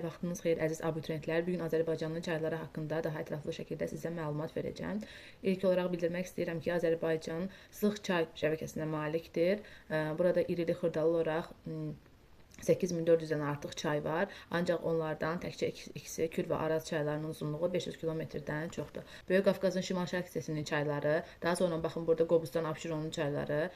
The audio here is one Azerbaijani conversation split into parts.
Vaxtınız xeyir əziz abituriyentlər. Bugün Azərbaycanın çayları haqqında daha ətraflı şəkildə sizə məlumat verəcəm. İlk olaraq bildirmək istəyirəm ki, Azərbaycan sıx çay şəbəkəsinə malikdir. Burada irili xırdalı olaraq 8400-dən artıq çay var. Ancaq onlardan təkcə ikisi Kür və Araz çaylarının uzunluğu 500 kilometrdən çoxdur. Böyük Qafqazın şimal-şərq hissəsinin çayları, daha sonra baxın burada Qobustan, Abşeronun çayları,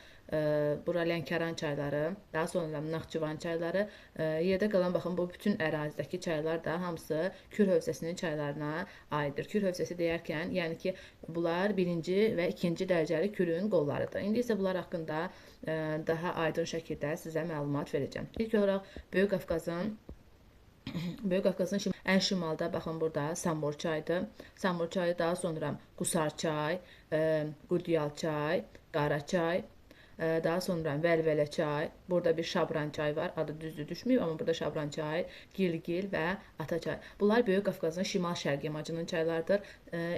bura Lənkəran çayları, daha sonra Naxçıvan çayları, yerdə qalan baxın bu bütün ərazidəki çaylar da hamısı Kür hövzəsinin çaylarına aiddir. Kür hövzəsi deyərkən, yəni ki, bunlar birinci və ikinci dərəcəli Kürün qollarıdır. İndi isə bunlar haqqında daha aydın şəkildə sizə məlumat verəcəm. İlk olaraq Böyük Qafqazın ən şimalda baxın burada Samur çayıdır. Samur çayı, daha sonra Qusar çay, Qudyal çay, Qara çay, daha sonra Vəlvələ çay, burada bir Şabran çay var, adı düzdür düşməyib, amma burada Şabran çay, Gilgil və Ata çay. Bunlar Böyük Qafqazın şimal-şərq yamacının çaylarıdır.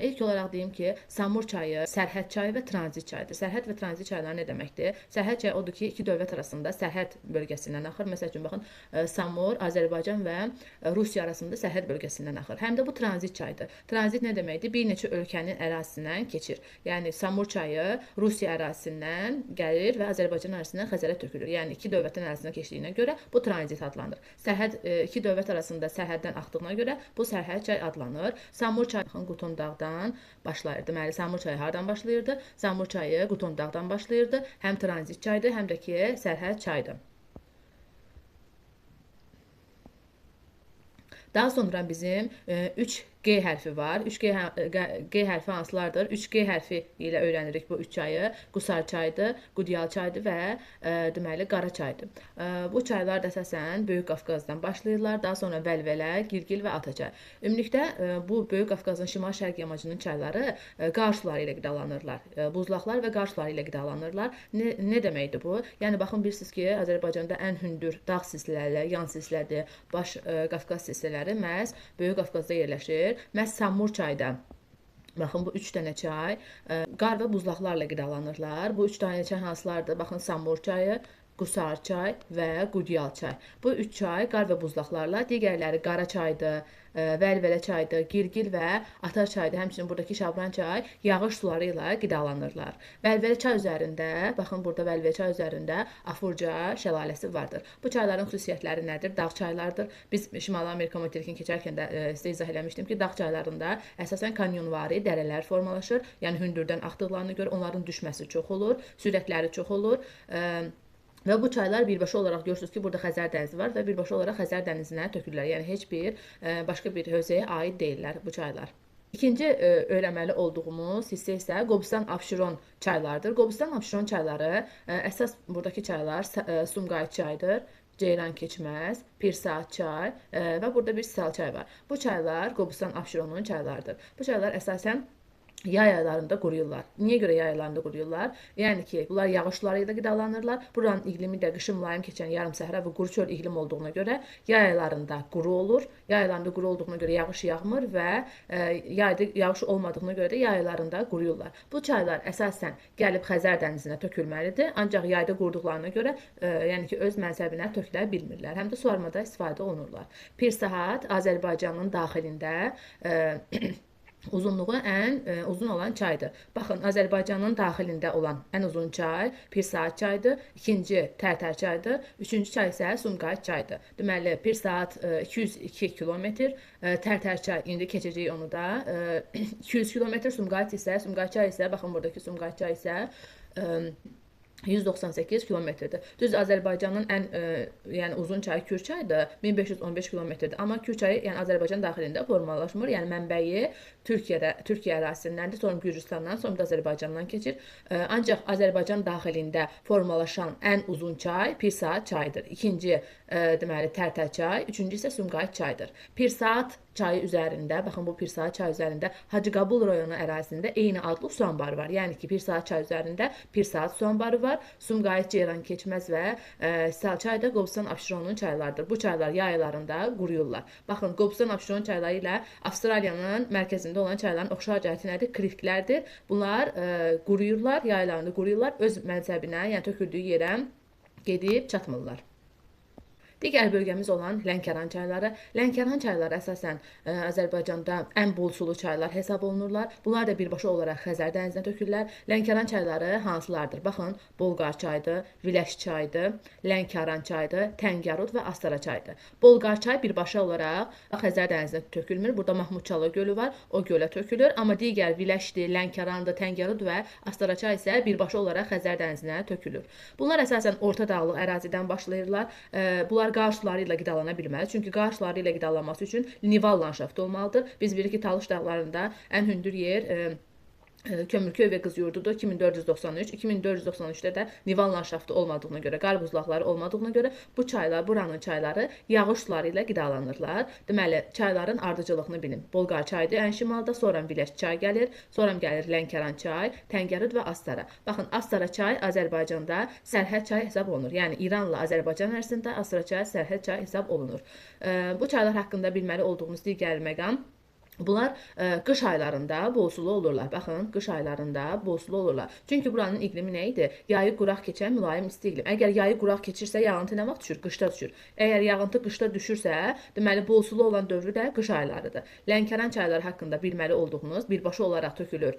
İlk olaraq deyim ki, Samur çayı sərhəd çayı və tranzit çayıdır. Sərhəd və tranzit çayları nə deməkdir? Sərhəd çayı odur ki, iki dövlət arasında sərhəd bölgəsindən axır. Məsəl üçün, baxın, Samur, Azərbaycan və Rusiya arasında sərhəd bölgəsindən axır. Həm də bu tranzit çayıdır. Tranzit nə deməkdir? Bir neçə ölkənin ərazisindən keçir. Yəni, Samur çayı Rusiya ərazisindən gəlir və Azərbaycan arasından Xəzərə tökülür. Yəni, iki dövlətin arasından keçdiyinə görə bu tranzit adlanır. Sərhəd, iki dövlət arasında sərhəddən axdığına görə bu sərhəd çay adlanır. Samur çayı Qutondağdan başlayır. Deməli, Samur çayı hardan başlayırdı? Samur çayı Qutondağdan başlayırdı. Həm tranzit çaydır, həm də ki, sərhəd çaydır. Daha sonra bizim 3G hərfi var. 3G hərfi hansılardır? 3G hərfi ilə öyrənirik bu üç çayı. Qusar çayıdır, Qudyal çayıdır və deməli Qara çayıdır. Bu çaylar da əsasən Böyük Qafqazdan başlayırlar. Daha sonra Vəlvələ, Gilgil və Ata çayı. Ümumilikdə bu Böyük Qafqazın şimal-şərq yamacının çayları qar suları ilə qidalanırlar. Buzlaqlar və qar suları ilə qidalanırlar. Nə deməkdir bu? Yəni baxın, bilirsiniz ki, Azərbaycanda ən hündür dağ silsilələri, yan silsilədir, baş Qafqaz silsilələri məhz Böyük Qafqazda yerləşir. Məhz Samur çayda. Baxın, bu üç dənə çay qar və buzlaqlarla qidalanırlar. Bu üç dənə çay hansılardır? Baxın, Samur çayı, Qusar çay və Qudyal çay. Bu üç çay qar və buzlaqlarla, digərləri Qara çaydır, Vəlvələ çaydır, Gilgil və Ata çaydır. Həmçinin buradakı Şabran çay yağış suları ilə qidalanırlar. Vəlvələ çay üzərində, baxın burada Vəlvələ çay üzərində Afurca şəlaləsi vardır. Bu çayların xüsusiyyətləri nədir? Dağ çaylardır. Biz Şimali Amerika materikini keçərkən də sizə izah eləmişdim ki, dağ çaylarında əsasən kanyonvari dərələr formalaşır. Yəni hündürdən axdıqlarına görə onların düşməsi çox olur, sürətləri çox olur. Və bu çaylar birbaşa olaraq görürsünüz ki, burada Xəzər dənizi var və birbaşa olaraq Xəzər dənizinə tökülürlər. Yəni heç bir başqa bir hövzəyə aid deyillər bu çaylar. İkinci öyrənməli olduğumuz hissə isə Qobustan, Abşeron çaylarıdır. Qobustan, Abşeron çayları əsas buradakı çaylar Sumqayıt çayıdır, Ceyran keçməz, Pirsaat çay və burada bir Sisal çay var. Bu çaylar Qobustan, Abşeronun çaylarıdır. Bu çaylar əsasən yay aylarında quruyurlar. Niyə görə yay aylarında quruyurlar? Yəni ki, bunlar yağışları ilə qidalanırlar. Buranın iqlimi də qışın mülayim keçən yarım səhra və quru çöl iqlim olduğuna görə yay aylarında quru olur. Yay aylarında quru olduğuna görə yağış yağmır və yayda yağış olmadığına görə də yay aylarında quruyurlar. Bu çaylar əsasən gəlib Xəzər dənizinə tökülməlidir. Ancaq yayda quruduqlarına görə yəni ki, öz mənsəbinə tökülə bilmirlər. Həm də suvarmada istifadə olunurlar. Pirsaat Azərbaycanın daxilində uzunluğu ən uzun olan çaydır. Baxın, Azərbaycanın daxilində olan ən uzun çay Pirsaat çaydır, ikinci Tərtər çaydır, üçüncü çay isə Sumqayıt çaydır. Deməli, Pirsaat 202 kilometr, Tərtər çay, indi keçəcəyik onu da, 200 kilometr, Sumqayıt çay isə, baxın buradakı Sumqayıt çay isə 198 kilometrdir. Düz Azərbaycanın ən yəni uzun çayı Kür çayıdır, 1515 kilometrdir. Amma Kür çayı yəni Azərbaycan daxilində formalaşmır. Yəni mənbəyi Türkiyə ərazisindəndir, sonra Gürcüstandan, sonra da Azərbaycandan keçir. Ancaq Azərbaycan daxilində formalaşan ən uzun çay Pirsaat çayıdır. İkinci deməli Tərtər çay, üçüncü isə Sumqayıt çayıdır. Pirsaat çayı üzərində, baxın bu Pirsaat çayı üzərində Hacı Qabul rayonu ərazisində eyni adlı su anbarı var. Yəni ki, Pirsaat çayı üzərində Pirsaat su anbarı var. Sumqayıt, Ceyran keçməz və Sisal çayı da Qobustan, Abşeronun çaylarıdır. Bu çaylar yay aylarında quruyurlar. Baxın, Qobustan, Abşeron çayları ilə Avstraliyanın mərkəzində olan çayların oxşar cəhəti nədir? Kriklərdir. Bunlar quruyurlar, yay aylarında quruyurlar. Öz mənsəbinə, yəni töküldüyü yerə gedib çatmırlar. Digər bölgəmiz olan Lənkəran çayları. Lənkəran çayları əsasən Azərbaycanda ən bol sulu çaylar hesab olunurlar. Bunlar da birbaşa olaraq Xəzər dənizinə tökülürlər. Lənkəran çayları hansılardır? Baxın, Bolqar çayıdır, Viləş çayıdır, Lənkəran çayıdır, Təngərud və Astara çayıdır. Bolqar çay birbaşa olaraq Xəzər dənizinə tökülmür. Burada Mahmudçala gölü var, o gölə tökülür. Amma digər Viləşdir, Lənkərandır, Təngərud və Astara çay isə birbaşa olaraq Xəzər dənizinə tökülür. Bunlar əsasən orta dağlıq ərazidən başlayırlar. Bunlar qarş suları ilə qidalana bilməz. Çünki qarş suları ilə qidalanması üçün nival landşaftı olmalıdır. Biz bilirik ki, Talış dağlarında ən hündür yer Kömürköy və Qız Yurdudur 2493. 2493-də də nival landşaftı olmadığına görə, qar buzlaqları olmadığına görə bu çaylar, buranın çayları yağış suları ilə qidalanırlar. Deməli, çayların ardıcıllığını bilin. Bolqar çayıdır ən şimalda, sonra Viləş çay gəlir, sonra gəlir Lənkəran çay, Təngərud və Astara. Baxın, Astara çay Azərbaycanda sərhəd çay hesab olunur. Yəni İranla Azərbaycan arasında Astara çay sərhəd çay hesab olunur. Bu çaylar haqqında bilməli olduğunuz digər məqam, bunlar qış aylarında bol sulu olurlar. Baxın, qış aylarında bol sulu olurlar. Çünki buranın iqlimi nə idi? Yayı quraq keçən mülayim isti iqlim. Əgər yayı quraq keçirsə, yağıntı nə vaxt düşür? Qışda düşür. Əgər yağıntı qışda düşürsə, deməli bol sulu olan dövrü də qış aylarıdır. Lənkəran çayları haqqında bilməli olduğunuz birbaşa olaraq tökülür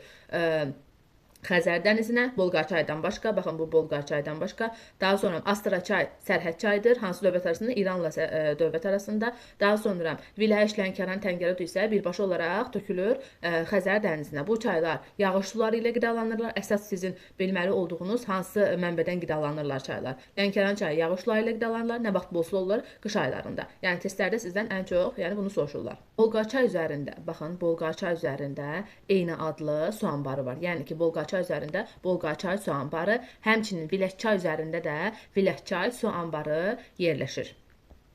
Xəzər dənizinə, Bolqar çaydan başqa, baxın bu Bolqar çaydan başqa. Daha sonra Astara çay sərhəd çaydır. Hansı dövlət arasında? İranla dövlət arasında. Daha sonra Viləş, Lənkəran, Təngərud isə birbaşa olaraq tökülür Xəzər dənizinə. Bu çaylar yağış suları ilə qidalanırlar. Əsas sizin bilməli olduğunuz hansı mənbədən qidalanırlar çaylar. Lənkəran çayı yağış suları ilə qidalanırlar. Nə vaxt bol sulu olur? Qış aylarında. Yəni testlərdə sizdən ən çox, yəni bunu soruşurlar. Bolqar çay üzərində, baxın, Bolqar çay üzərində eyni adlı su anbarı var. Yəni ki, Bolqar çay üzərində Bolqar çay su anbarı, həmçinin Viləş çay üzərində də Viləş çay su anbarı yerləşir.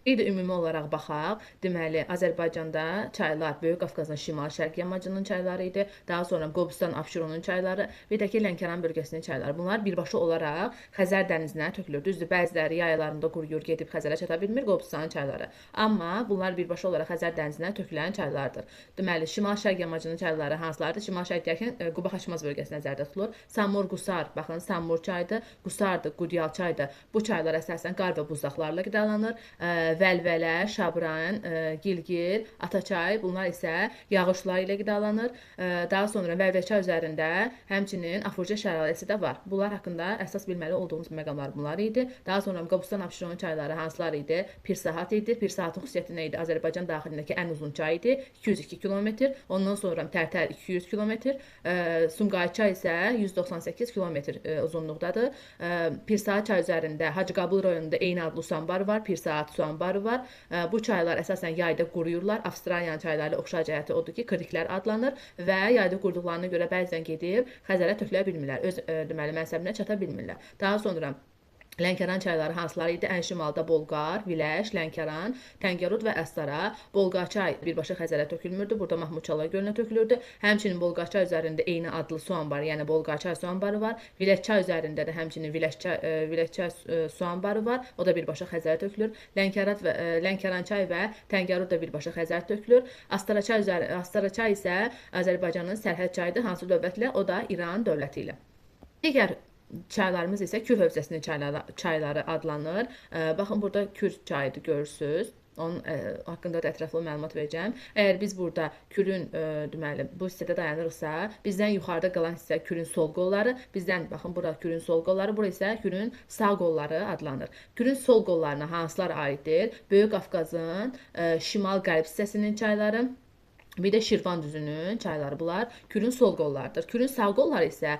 Bir də ümumi olaraq baxaq, deməli, Azərbaycanda çaylar Böyük Qafqazın şimal-şərq yamacının çayları idi. Daha sonra Qobustan, Abşeronun çayları, bir də ki, Lənkəran bölgəsinin çayları. Bunlar birbaşa olaraq Xəzər dənizinə tökülür. Düzdür, bəziləri yaylarında quruyur, gedib Xəzərə çata bilmir, Qobustanın çayları. Amma bunlar birbaşa olaraq Xəzər dənizinə tökülən çaylardır. Deməli, şimal-şərq yamacının çayları hansılardır? Şimal-şərq deyərkən Quba-Xaçmaz bölgəsi nəzərdə tutulur. Samur, Qusar, baxın, Samur çayıdır, Qusardır, Qudyal çayıdır. Bu çaylar əsasən qar və buzlaqlarla qidalanır. Vəlvələ, Şabran, Gilgir, Ataçay, bunlar isə yağış suları ilə qidalanır. Daha sonra Vəlvəçay üzərində həmçinin Afurca şəlaləsi də var. Bunlar haqqında əsas bilməli olduğunuz məqamlar bunlar idi. Daha sonra Qobustan, Abşeron çayları hansılar idi? Pirsahat idi. Pirsahatın xüsusiyyəti nə idi? Azərbaycan daxilindəki ən uzun çay idi, 202 km. Ondan sonra Tərtər 200 km. Sumqayıt isə 198 km uzunluqdadır. Pirsahat çay üzərində Hacı Qabul rayonunda eyni adlı su anbarı var. Pirsahat su anbarı var. Bu çaylar əsasən yayda quruyurlar. Avstraliyanın çayları oxşar cəhəti odur ki, kriklər adlanır və yayda qurduqlarına görə bəzən gedib Xəzərə tökülə bilmirlər. Öz deməli mənsəbinə çata bilmirlər. Daha sonra Lənkəran çayları hansılar idi? Ən şimalda Bolqar, Viləş, Lənkəran, Təngərud və Astara. Bolqar çay birbaşa Xəzərə tökülmürdü. Burada Mahmudçala gölünə tökülürdü. Həmçinin Bolqar çay üzərində eyni adlı su anbarı, yəni Bolqar çay su anbarı var. Viləş çay üzərində də həmçinin Viləş çay su anbarı var. O da birbaşa Xəzərə tökülür. Lənkəran çay və Təngərud da birbaşa Xəzərə tökülür. Astara çay isə Azərbaycanın sərhəd çayıdır. Hansı dövlətlə? O da İran dövləti ilə. Digər çaylarımız isə Kür hövzəsinin çayları adlanır. Baxın, burada Kür çayıdır, görürsünüz. Onun haqqında da ətraflı məlumat verəcəm. Əgər biz burada Kürün deməli bu hissədə dayanırıqsa, bizdən yuxarıda qalan hissə Kürün sol qolları, bizdən baxın bura Kürün sol qolları, bura isə Kürün sağ qolları adlanır. Kürün sol qollarına hansılar aiddir? Böyük Qafqazın şimal-qərb hissəsinin çayları, bir də Şirvan düzünün çayları, bunlar Kürün sol qollarıdır. Kürün sağ qolları isə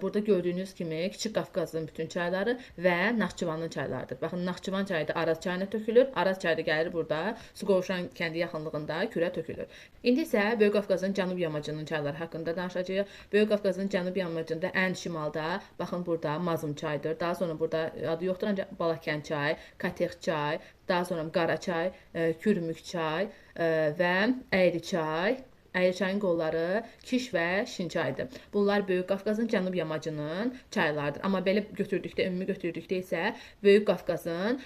burada gördüyünüz kimi Kiçik Qafqazın bütün çayları və Naxçıvanın çaylarıdır. Baxın, Naxçıvan çayı da Araz çayına tökülür. Araz çayı da gəlir burada Suqovuşan kəndi yaxınlığında Kürə tökülür. İndi isə Böyük Qafqazın cənub yamacının çayları haqqında danışacağıq. Böyük Qafqazın cənub yamacında ən şimalda, baxın burada Mazım çayıdır. Daha sonra burada adı yoxdur, ancaq Balakən çay, Katex çay, daha sonra Qaraçay, Kürmük çay və Əyri çay, Əyri çayın qolları Kiş və Şinçaydır. Bunlar Böyük Qafqazın cənub yamacının çaylarıdır. Amma belə götürdükdə, ümumi götürdükdə isə Böyük Qafqazın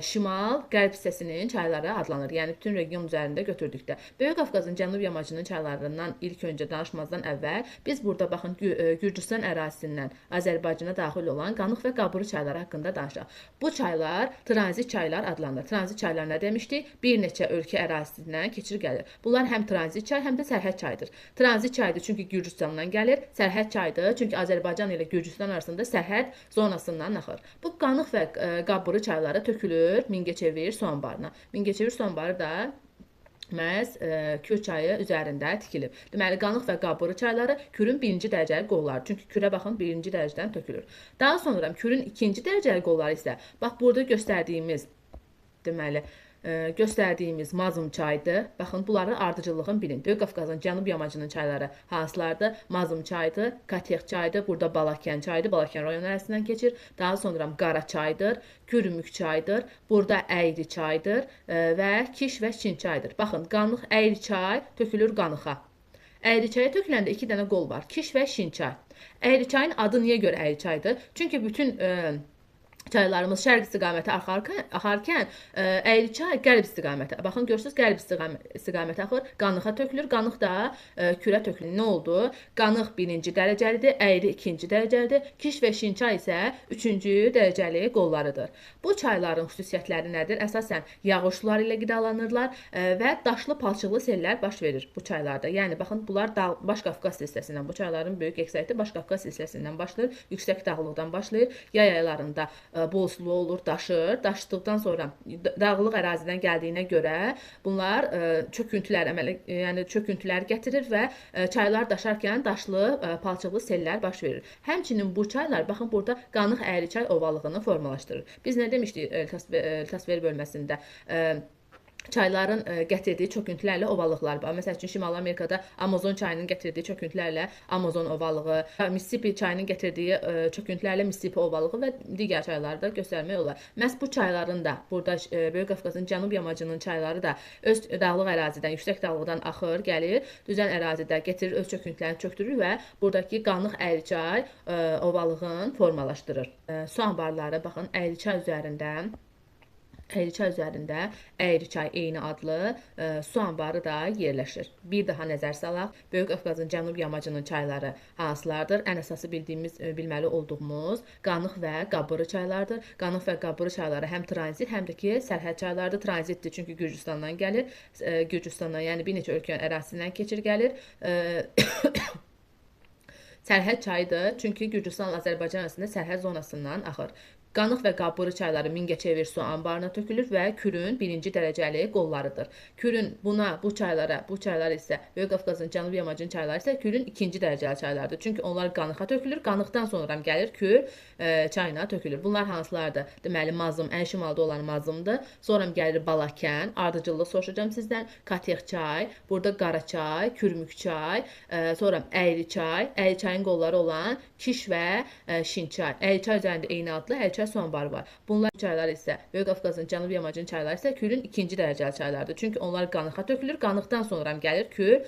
şimal-qərb hissəsinin çayları adlanır. Yəni bütün region üzərində götürdükdə. Böyük Qafqazın cənub yamacının çaylarından ilk öncə danışmazdan əvvəl biz burada baxın Gürcüstan ərazisindən Azərbaycana daxil olan Qanıq və Qabırı çayları haqqında danışaq. Bu çaylar tranzit çaylar adlanır. Tranzit çaylar nə demişdik? Bir neçə ölkə ərazisindən keçir gəlir. Bunlar həm tranzit çay, həm də sərhəd çaydır. Tranzit çaydır çünki Gürcüstandan gəlir. Sərhəd çaydır çünki Azərbaycan ilə Gürcüstan arasında sərhəd zonasından axır. Bu Qanıq və Qabırı çayları tökülür Mingəçevir su anbarına. Mingəçevir su anbarı da məhz Kür çayı üzərində tikilib. Deməli, Qanıq və Qabırı çayları Kürün birinci dərəcəli qolları. Çünki Kürə baxın, birinci dərəcədən tökülür. Daha sonra Kürün ikinci dərəcəli qolları isə, bax burada göstərdiyimiz, deməli, göstərdiyimiz Mazım çayıdır. Baxın, bunların ardıcıllığını bilin. Böyük Qafqazın cənub yamacının çayları hansılardır? Mazım çayıdır, Katex çayıdır, burada Balakən çayıdır, Balakən rayon ərazisindən keçir. Daha sonra Qara çayıdır, Kürümük çayıdır, burada Əyri çayıdır və Kiş və Çin çayıdır. Baxın, Qanıq Əyri çay tökülür Qanıxa. Əyri çaya töküləndə iki dənə qol var, Kiş və Şin çay. Əyri çayın adı niyə görə Əyri çaydır? Çünki bütün çaylarımız şərq istiqamətə axarkən Əyri çay qərb istiqamətə. Baxın, görürsünüz, qərb istiqamətə axır. Qanıxa tökülür, Qanıq da Kürə tökülür. Nə oldu? Qanıq birinci dərəcəlidir, Əyri ikinci dərəcəlidir, Kiş və Şinçay isə üçüncü dərəcəli qollarıdır. Bu çayların xüsusiyyətləri nədir? Əsasən yağışlar ilə qidalanırlar və daşlı palçıqlı sellər baş verir bu çaylarda. Yəni, baxın, bunlar Baş Qafqaz silsiləsindən, bu çayların böyük əksəriyyəti Baş Qafqaz silsiləsindən başlayır, yüksək dağlıqdan başlayır, yay aylarında bol sulu olur, daşır. Daşdıqdan sonra dağlıq ərazidən gəldiyinə görə bunlar çöküntülər gətirir və çaylar daşarkən daşlı, palçıqlı sellər baş verir. Həmçinin bu çaylar, baxın, burada Qanıq Əyri çay ovalığını formalaşdırır. Biz nə demişdik tasvir bölməsində? Çayların gətirdiyi çöküntülərlə ovalıqlar var. Məsəl üçün, Şimali Amerikada Amazon çayının gətirdiyi çöküntülərlə Amazon ovalığı, Mississippi çayının gətirdiyi çöküntülərlə Mississippi ovalığı və digər çayları da göstərmək olar. Məhz bu çayların da, burada Böyük Qafqazın cənub yamacının çayları da öz dağlıq ərazidən, yüksək dağlıqdan axır, gəlir, düzən ərazidə gətirir, öz çöküntülərini çökdürür və buradakı Qanıq Əyri çay ovalığını formalaşdırır. Su anbarları, baxın, Əyri çay üzərində Əyri çay eyni adlı su anbarı da yerləşir. Bir daha nəzər salaq. Böyük Qafqazın cənub yamacının çayları hansılardır? Ən əsası bilməli olduğumuz Qanıq və Qabırı çaylardır. Qanıq və Qabırı çayları həm tranzit, həm də ki, sərhəd çaylardır. Tranzitdir çünki Gürcüstandan gəlir. Gürcüstandan, yəni bir neçə ölkə ərazisindən keçir gəlir. Sərhəd çayıdır çünki Gürcüstanla Azərbaycan arasında sərhəd zonasından axır. Qanıq və Qabırı çayları Mingəçevir su anbarına tökülür və Kürün birinci dərəcəli qollarıdır. Kürün bu çaylar isə Böyük Qafqazın cənub yamacının çayları isə Kürün ikinci dərəcəli çaylardır. Çünki onlar Qanıxa tökülür, Qanıqdan sonra gəlir Kür çayına tökülür. Bunlar hansılardır? Deməli, Mazım, ən şimalda olan Mazımdır. Sonra gəlir Balakən, ardıcıllıq soruşacağım sizdən. Katex çay, burada Qara çay, Kürmük çay, sonra Əyri çay, Əyri çayın qolları olan Kiş və Şin çay. Əyri çay üzərində eyni adlı Əyri çay su anbarı var. Bunlar çaylar isə Böyük Qafqazın cənub yamacının çayları isə Kürün ikinci dərəcəli çaylardır. Çünki onlar Qanıxa tökülür, Qanıqdan sonra gəlir Kür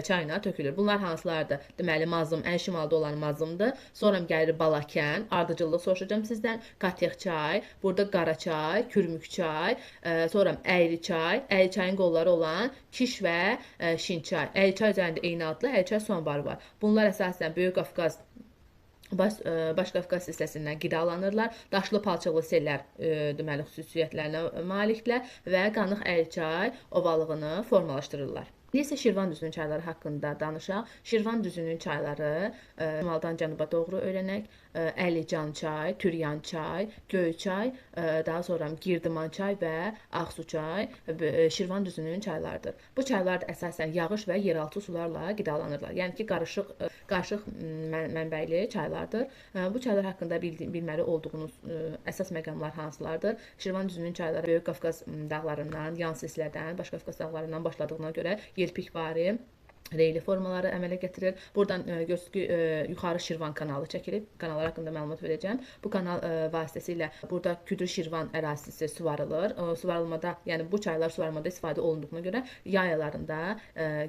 çayına tökülür. Bunlar hansılardır? Deməli, Mazım, ən şimalda olan Mazımdır. Sonra gəlir Balakən, ardıcıllıq soruşacağım sizdən. Katex çay, burada Qara çay, Kürmük çay, sonra Əyri çay, Əyri çayın qolları olan Kiş və Şin çay. Əyri çay üzərində eyni adlı Əyri çay su anbarı var. Bunlar əsasən Böyük Qafqaz Baş Qafqaz hissəsindən qidalanırlar. Daşlı palçıqlı sellər deməli xüsusiyyətlərinə malikdirlər və Qanıq Əyri çay ovalığını formalaşdırırlar. İndi isə Şirvan düzünün çayları haqqında danışaq. Şirvan düzünün çayları şimaldan cənuba doğru öyrənək. Əlican çay, Türyan çay, Göyçay, daha sonra Girdiman çay və Ağsu çay Şirvan düzünün çaylarıdır. Bu çaylar da əsasən yağış və yeraltı sularla qidalanırlar. Yəni ki, qarışıq mənbəyli çaylardır. Bu çaylar haqqında bilməli olduğunuz əsas məqamlar hansılardır? Şirvan düzünün çayları Böyük Qafqaz dağlarından, yan silsilədən, Baş Qafqaz dağlarından başladığına görə yelpikvari reyli formaları əmələ gətirir. Buradan gördüyünüz ki, yuxarı Şirvan kanalı çəkilib. Kanallar haqqında məlumat verəcəm. Bu kanal vasitəsilə burada Küdür Şirvan ərazisi suvarılır. Suvarılmada, yəni bu çaylar suvarılmada istifadə olunduğuna görə yay aylarında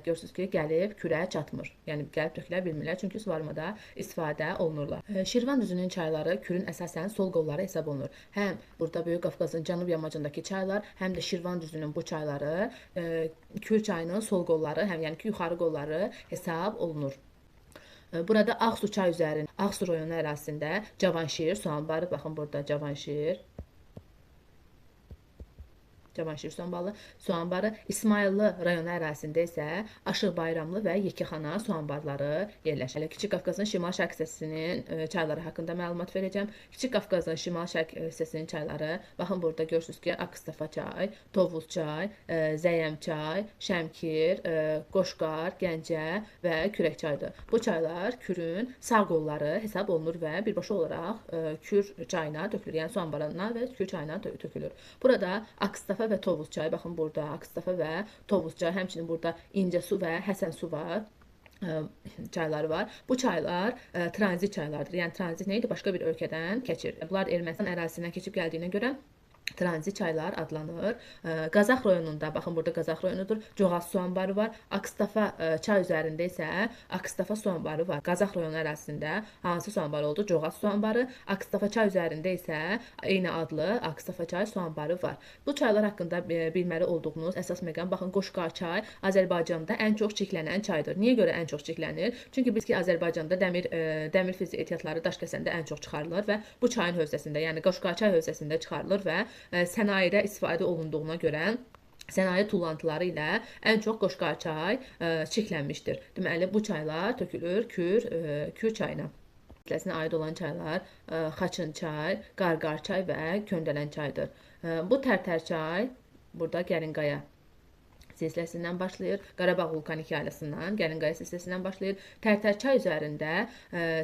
görürsünüz ki, gəlib kürə çatmır. Yəni gəlib tökülə bilmirlər, çünki suvarılmada istifadə olunurlar. Şirvan düzünün çayları Kürün əsasən sol qolları hesab olunur. Həm burada Böyük Qafqazın cənub yamacındakı çaylar, həm də Şirvan düzünün bu çayları Kür çayının sol qolları, həm yəni ki, yuxarı qolları hesab olunur. Burada Ağsu çay üzərində, Ağsu rayonu ərazisində Cavanşir su anbarı, baxın burada Cavanşir su anbarı, İsmayıllı rayonu ərazisində isə Aşıq Bayramlı və Yekixana su anbarları yerləşir. Kiçik Qafqazın şimal-şərq hissəsinin çayları haqqında məlumat verəcəm. Kiçik Qafqazın şimal-şərq hissəsinin çayları, baxın burada görürsünüz ki, Akstafa çay, Tovuz çay, Zəyəm çay, Şəmkir, Qoşqar, Gəncə və Kürək çaydır. Bu çaylar Kürün sağ qolları hesab olunur və birbaşa olaraq Kür çayına tökülür. Yəni su anbarına və Kür çayına tökülür. Burada Akstafa və Tovuz çayı, baxın burada Akstafa və Tovuz çayı, həmçinin burada İncəsu və Həsənsu var. Çayları var. Bu çaylar tranzit çaylardır. Yəni tranzit nə idi? Başqa bir ölkədən keçir. Bunlar Ermənistan ərazisindən keçib gəldiyinə görə tranzit çaylar adlanır. Qazax rayonunda, baxın burada Qazax rayonudur, Coğaz su anbarı var. Akstafa çay üzərində isə Akstafa su anbarı var. Qazax rayonu ərazisində hansı su anbarı oldu? Coğaz su anbarı. Akstafa çay üzərində isə eyni adlı Akstafa çay su anbarı var. Bu çaylar haqqında bilməli olduğunuz əsas məqam, baxın Qoşqar çay Azərbaycanda ən çox çiklənən çaydır. Niyə görə ən çox çiklənir? Çünki biz ki, Azərbaycanda dəmir fizi ehtiyatları Daşkəsəndə ən çox çıxarılır və bu çayın hövzəsində, yəni Qoşqar çay hövzəsində çıxarılır və sənayedə istifadə olunduğuna görə sənaye tullantıları ilə ən çox Qoşqar çay çiklənmişdir. Deməli, bu çaylar tökülür Kür çayına. Kütləsinə aid olan çaylar Xaçın çay, Qarqar çay və Köndələn çaydır. Bu Tərtər çay burada Gəlinqaya silsiləsindən başlayır. Qarabağ vulkanik yaylasından, Gəlinqaya silsiləsindən başlayır. Tərtər çay üzərində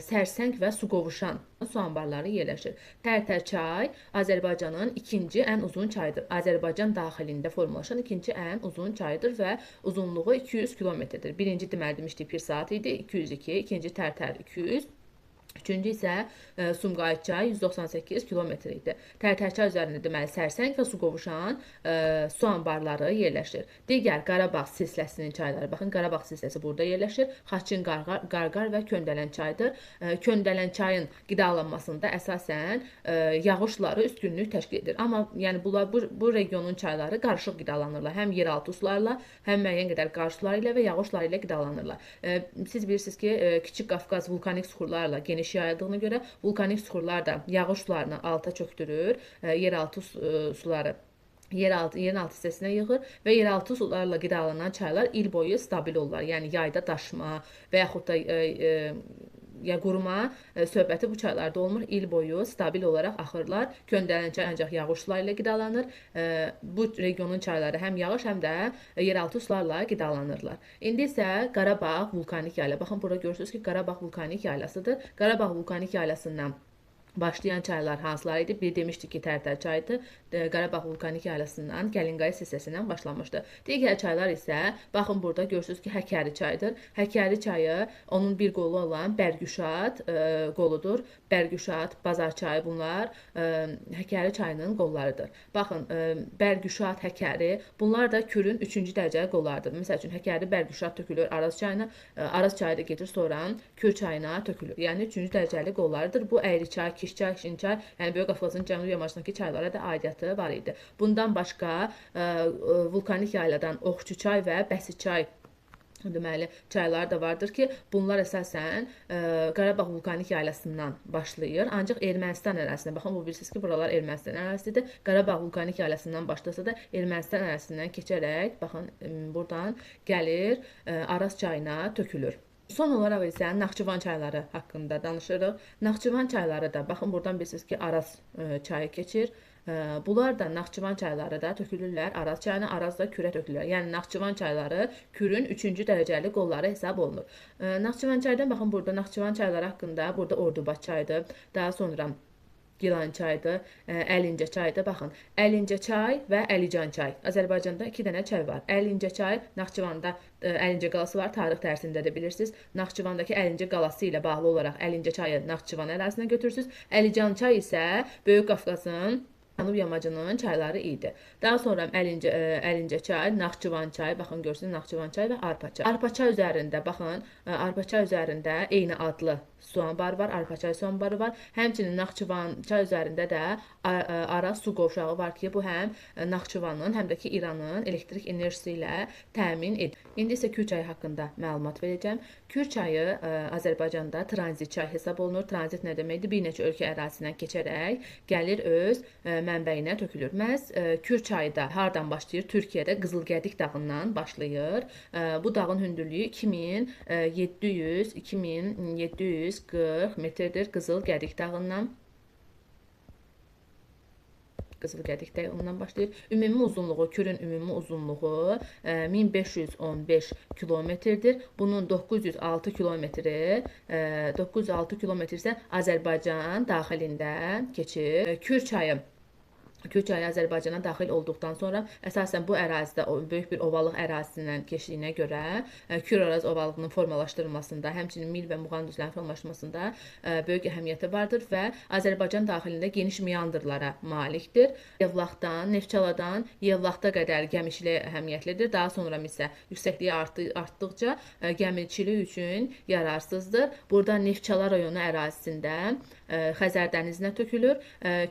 Sərsəng və su qovuşan su anbarları yerləşir. Tərtər çay Azərbaycanın ikinci ən uzun çayıdır. Azərbaycan daxilində formalaşan ikinci ən uzun çayıdır və uzunluğu 200 kilometrdir. Birinci deməli demişdik bir saat idi, 202, ikinci Tərtər 200. Üçüncü isə Sumqayıt çay 198 kilometr idi. Tərtər çay üzərində deməli Sərsəng və su qovuşan su anbarları yerləşir. Digər Qarabağ silsiləsinin çayları, baxın Qarabağ silsiləsi burada yerləşir. Xaçın, Qarqar və Köndələn çayıdır. Köndələn çayın qidalanmasında əsasən yağışları üstünlük təşkil edir. Amma yəni bu regionun çayları qarışıq qidalanırlar. Həm yeraltı sularla, həm müəyyən qədər qar suları ilə və yağışları ilə qidalanırlar. Siz bilirsiniz ki, Kiçik Qafqaz vulkanik suxurlarla geniş yayıldığına görə vulkanik suxurlar da yağış sularını alta çöktürür, yeraltı suları yerin altı hissəsinə yığır və yeraltı sularla qidalanan çaylar il boyu stabil olurlar. Yəni yayda daşma və yaxud da quruma söhbəti bu çaylarda olmur. İl boyu stabil olaraq axırlar. Köndələn çay ancaq yağış suları ilə qidalanır. Bu regionun çayları həm yağış, həm də yeraltı sularla qidalanırlar. İndi isə Qarabağ vulkanik yayla. Baxın, burada görürsünüz ki, Qarabağ vulkanik yaylasıdır. Qarabağ vulkanik yaylasından başlayan çaylar hansılar idi? Bir demişdik ki, Tərtər çayıdır. Qarabağ vulkanik yaylasından Gəlinqaya silsiləsindən başlamışdı. Digər çaylar isə, baxın burada görürsünüz ki, Həkəri çayıdır. Həkəri çayı, onun bir qolu olan Bərgüşad qoludur. Bərgüşad, Bazar çayı, bunlar Həkəri çayının qollarıdır. Baxın, Bərgüşad, Həkəri, bunlar da Kürün 3-cü dərəcəli qollarıdır. Məsəl üçün, Həkəri, Bərgüşad tökülür Araz çayına, Araz çayı da gedir, sonra Kür çayına tökülür. Yəni 3-cü dərəcəli qollarıdır. Bu Əyri çay, Kiş çay, Şin çay, yəni Böyük Qafqazın cənub yamacındakı çaylara da aidiyyatı var idi. Bundan başqa vulkanik yayladan Oxçu çay və Bəsi çay deməli çaylar da vardır ki, bunlar əsasən Qarabağ vulkanik yaylasından başlayır. Ancaq Ermənistan ərazisində, baxın, bu bilirsiniz ki, buralar Ermənistan ərazisidir. Qarabağ vulkanik yaylasından başlasa da Ermənistan ərazisindən keçərək, baxın, buradan gəlir, Araz çayına tökülür. Son olaraq isə Naxçıvan çayları haqqında danışırıq. Naxçıvan çayları da, baxın, buradan bilirsiniz ki, Araz çayı keçir. Bunlar da Naxçıvan çayları da tökülürlər Araz çayına, Araz da Kürə tökülürlər. Yəni Naxçıvan çayları Kürün 3-cü dərəcəli qolları hesab olunur. Naxçıvan çaydan, baxın, burada Naxçıvan çayları haqqında, burada Ordubad çayıdır. Daha sonra Gilan çaydır, Əlincə çaydır. Baxın, Əlincə çay və Əlican çay. Azərbaycanda 2 dənə çay var. Əlincə çay Naxçıvanda Əlincə qalası var. Tarix dərsində də bilirsiniz. Naxçıvandakı Əlincə qalası ilə bağlı olaraq Əlincə çayı Naxçıvan ərazisinə götürürsüz. Əlican çay isə Böyük Qafqazın Cənub yamacının çayları idi. Daha sonra Əlincə çay, Naxçıvan çay, baxın görürsünüz Naxçıvan çay və Arpa çay. Arpa çay üzərində baxın, Arpa çay üzərində eyni adlı su anbarı var, Arpa çay su anbarı var. Həmçinin Naxçıvan çay üzərində də Araz su qovşağı var ki, bu həm Naxçıvanın, həm də ki İranın elektrik enerjisi ilə təmin edir. İndi isə Kür çayı haqqında məlumat verəcəm. Kür çayı Azərbaycanda tranzit çay hesab olunur. Tranzit nə deməkdir? Bir neçə ölkə ərazisindən keçərək gəlir öz mənbəyinə tökülür. Məhz Kür çayı da hardan başlayır? Türkiyədə Qızılgədik dağından başlayır. Bu dağın hündürlüyü 2740 metrdir Qızılgədik dağından. Qızılgədik dağından başlayır. Ümumi uzunluğu, Kürün ümumi uzunluğu 1515 kilometrdir. Bunun 906 kilometri, 906 kilometr isə Azərbaycan daxilində keçir. Kür çayı Azərbaycana daxil olduqdan sonra əsasən bu ərazidə böyük bir ovalıq ərazisindən keçdiyinə görə Kür-Araz ovalığının formalaşdırılmasında, həmçinin Mil və Muğan düzlərinin formalaşdırılmasında böyük əhəmiyyəti vardır və Azərbaycan daxilində geniş meandrlara malikdir. Yevlaxdan, Neftçaladan Yevlaxta qədər gəmiçilik əhəmiyyətlidir. Daha sonra isə yüksəkliyi artdıqca gəmiçilik üçün yararsızdır. Burada Neftçala rayonu ərazisində Xəzər dənizinə tökülür.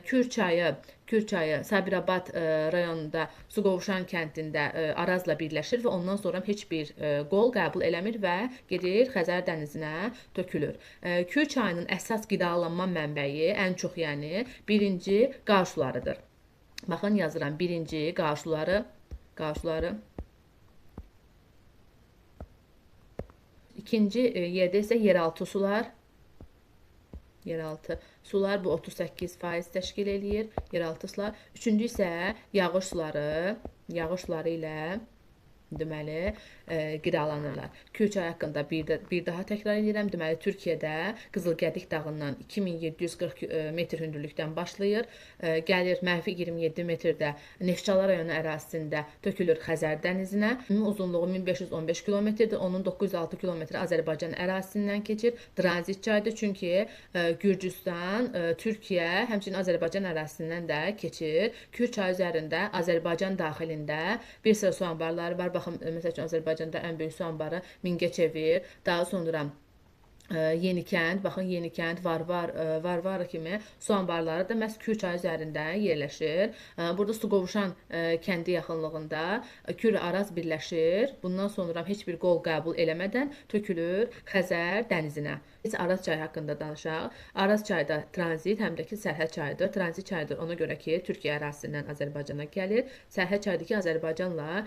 Kür çayı Sabirabad rayonunda Suqovuşan kəndində Arazla birləşir və ondan sonra heç bir qol qəbul eləmir və gedir Xəzər dənizinə tökülür. Kür çayının əsas qidalanma mənbəyi ən çox yəni birinci qar sularıdır. Baxın yazıram, birinci qar suları. İkinci yerdə isə yeraltı sular. Yeraltı sular bu 38% təşkil eləyir. Yeraltı sular. Üçüncü isə yağış suları ilə deməli qidalanırlar. Kür çayı haqqında bir daha təkrar edirəm. Deməli Türkiyədə Qızılgədik dağından 2740 metr hündürlükdən başlayır. Gəlir mənfi 27 metrdə Neftçala rayonu ərazisində tökülür Xəzər dənizinə. Uzunluğu 1515 kilometrdir. Onun 906 kilometri Azərbaycan ərazisindən keçir. Tranzit çaydır çünki Gürcüstan, Türkiyə, həmçinin Azərbaycan ərazisindən də keçir. Kür çayı üzərində Azərbaycan daxilində bir sıra su anbarları var. Baxın, məsəl üçün Azərbaycanda ən böyük su anbarı Mingəçevir, daha sonra Yenikənd, baxın Yenikənd, Varvar kimi su anbarları da məhz Kür çayı üzərində yerləşir. Burada Suqovuşan kəndi yaxınlığında Kür-Araz birləşir. Bundan sonra heç bir qol qəbul eləmədən tökülür Xəzər dənizinə. Biz Araz çayı haqqında danışaq. Araz çayı da tranzit, həm də ki sərhəd çayıdır. Tranzit çayıdır ona görə ki Türkiyə ərazisindən Azərbaycana gəlir. Sərhəd çayıdır ki Azərbaycanla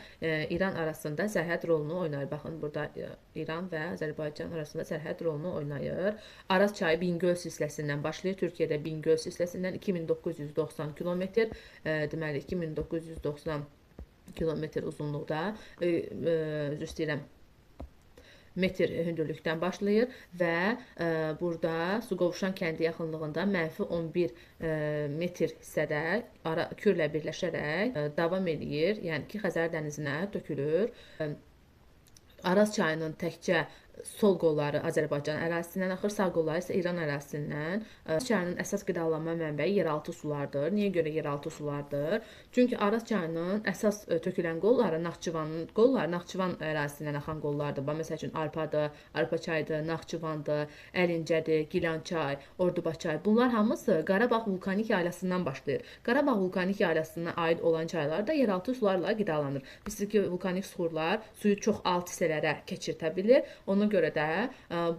İran arasında sərhəd rolunu oynayır. Baxın burada İran və Azərbaycan arasında sərhəd rolunu oynayır. Araz çayı Bingöl silsiləsindən başlayır. Türkiyədə Bingöl silsiləsindən 2990 kilometr, deməli 2990 kilometr uzunluqda, üzr istəyirəm, metr hündürlükdən başlayır və burada Suqovuşan kəndi yaxınlığında mənfi 11 metr hissədə Kürlə birləşərək davam edir. Yəni ki, Xəzər dənizinə tökülür. Araz çayının təkcə sol qolları Azərbaycan ərazisindən axır, sağ qolları isə İran ərazisindən. Araz çayının əsas qidalanma mənbəyi yeraltı sulardır. Niyə görə yeraltı sulardır? Çünki Araz çayının əsas tökülən qolları Naxçıvan ərazisindən axan qollardır. Məsəl üçün Arpadır, Arpa çayıdır, Naxçıvandır, Əlincədir, Gilan çay, Ordubaş çay. Bunlar hamısı Qarabağ vulkanik yaylasından başlayır. Qarabağ vulkanik yaylasına aid olan çaylar da yeraltı sularla qidalanır. Bilirsiniz ki, vulkanik sular suyu çox alt hissələrə keçirtə bilir. Ona görə də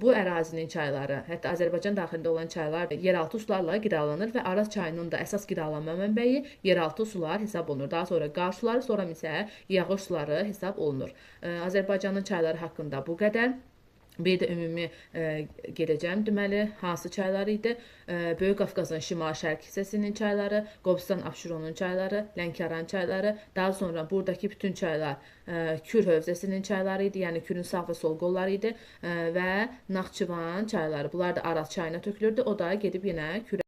bu ərazinin çayları, hətta Azərbaycan daxilində olan çaylar yeraltı sularla qidalanır və Araz çayının da əsas qidalanma mənbəyi yeraltı sular hesab olunur. Daha sonra qar suları, sonra isə yağış suları hesab olunur. Azərbaycanın çayları haqqında bu qədər. Bir də ümumi gedəcəm, deməli, hansı çaylar idi? Böyük Qafqazın şimal-şərq hissəsinin çayları, Qobustan, Abşeronun çayları, Lənkəran çayları, daha sonra buradakı bütün çaylar Kür hövzəsinin çayları idi, yəni Kürün sağ və sol qolları idi və Naxçıvan çayları. Bunlar da Araz çayına tökülürdü, o da gedib yenə Kürə